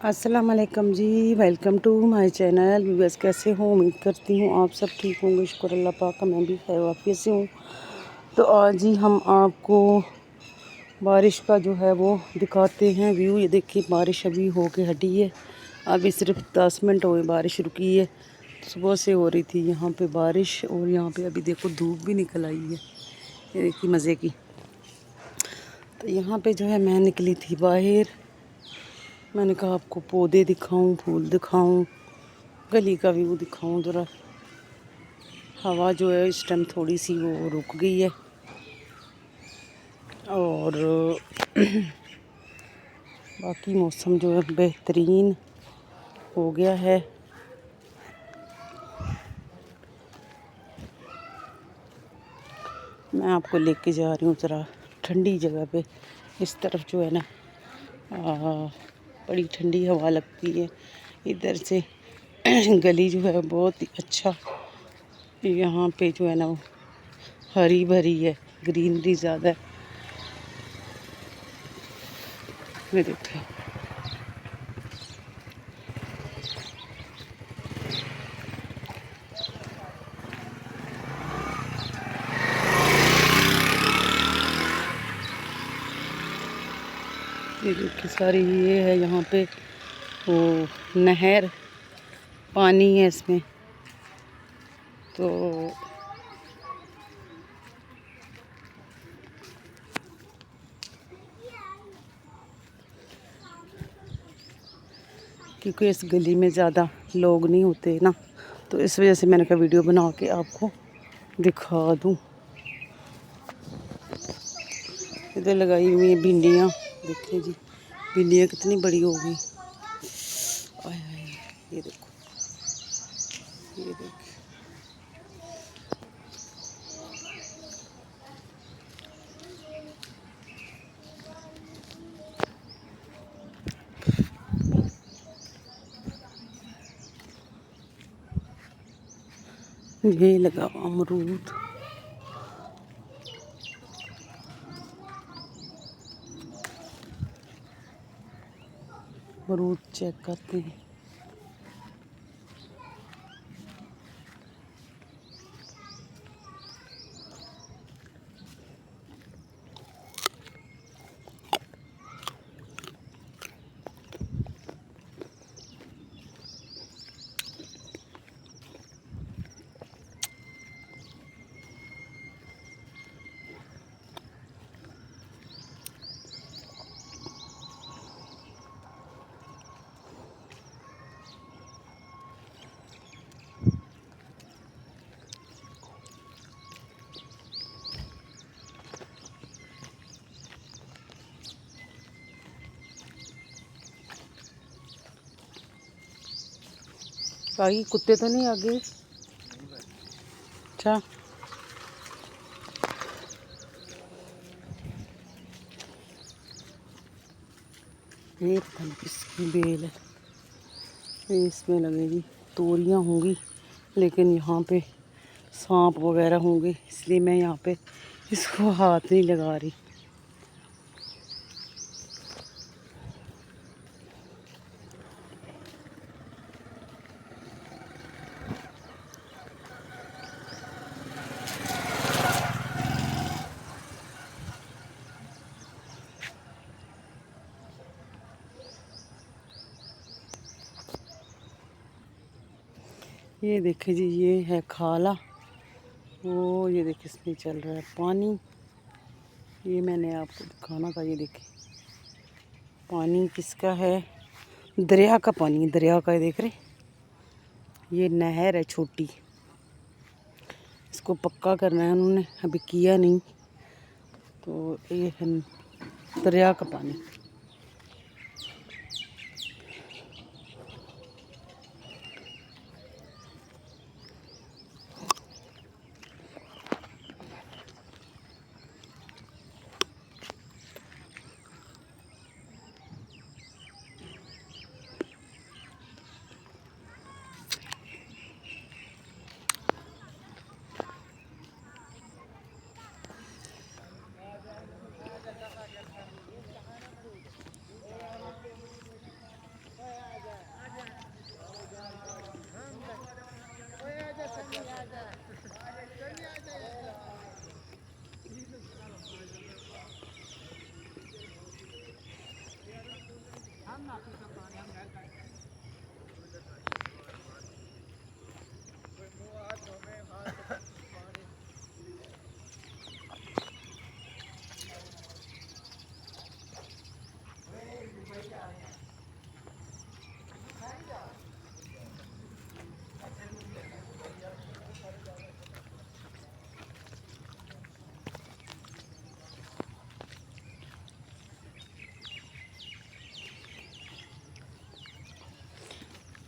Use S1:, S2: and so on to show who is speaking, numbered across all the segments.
S1: अस्सलाम वालेकुम जी। Welcome to my channel. Viewers कैसे हो? उम्मीद करती हूँ आप सब ठीक होंगे। शुक्र अल्लाह पाक का, मैं भी खैर वाफियत से हूँ। तो आज ही हम आपको बारिश का जो है वो दिखाते हैं व्यू। ये देखिए बारिश अभी हो के हटी है, अभी सिर्फ 10 मिनट हुए बारिश रुकी है। सुबह से हो रही थी यहाँ पे बारिश, और यहाँ पे अभी देखो धूप भी निकल आई है। ये देखिए मज़े की। तो यहाँ पे जो है मैं निकली थी बाहर। मैंने कहा आपको पौधे दिखाऊं, फूल दिखाऊं, गली का व्यू दिखाऊं ज़रा। हवा जो है इस टाइम थोड़ी सी वो रुक गई है, और बाकी मौसम जो है बेहतरीन हो गया है। मैं आपको लेके जा रही हूँ ज़रा ठंडी जगह पे। इस तरफ जो है ना बड़ी ठंडी हवा लगती है। इधर से गली जो है बहुत ही अच्छा, यहाँ पे जो है ना वो हरी भरी है, ग्रीनरी ज़्यादा है। ये देखो ये देखिए सारी ये है यहाँ पे वो नहर, पानी है इसमें। तो क्योंकि इस गली में ज़्यादा लोग नहीं होते ना, तो इस वजह से मैंने कहा वीडियो बना के आपको दिखा दूँ। इधर लगाई हुई है भिंडियाँ, देखिए जी भिंडियाँ कितनी बड़ी हो गई। आय हाय, ये देखो, ये देखिए ये लगा अमरूद। अमरूद चेक करते हैं। बाकी कुत्ते तो नहीं आगे? अच्छा, ये पता नहीं किसकी बेल है, ये इसमें लगेगी। तोरियां होंगी, लेकिन यहाँ पे सांप वगैरह होंगे, इसलिए मैं यहाँ पे इसको हाथ नहीं लगा रही। ये देखिए जी, ये है खाला। वो ये देखिए इसमें चल रहा है पानी। ये मैंने आपको दिखाना था। ये देखिए पानी किसका है? दरिया का पानी, दरिया का। देख रहे, ये नहर है छोटी, इसको पक्का करना है उन्होंने, अभी किया नहीं। तो ये है दरिया का पानी।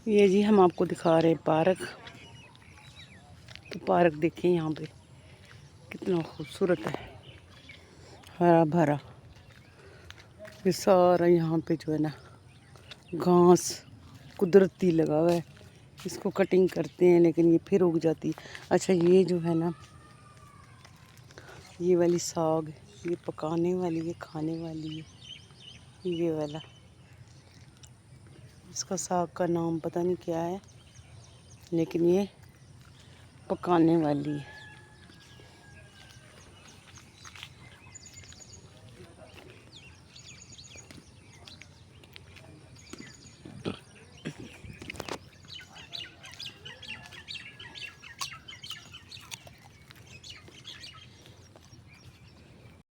S1: ये जी हम आपको दिखा रहे हैं पार्क। तो पार्क देखिए यहाँ पे कितना खूबसूरत है, हरा भरा। ये सारा यहाँ पे जो है ना घास कुदरती लगा हुआ है। इसको कटिंग करते हैं लेकिन ये फिर उग जाती है। अच्छा ये जो है ना ये वाली साग, ये पकाने वाली है, खाने वाली है। ये वाला इसका साग का नाम पता नहीं क्या है, लेकिन ये पकाने वाली है।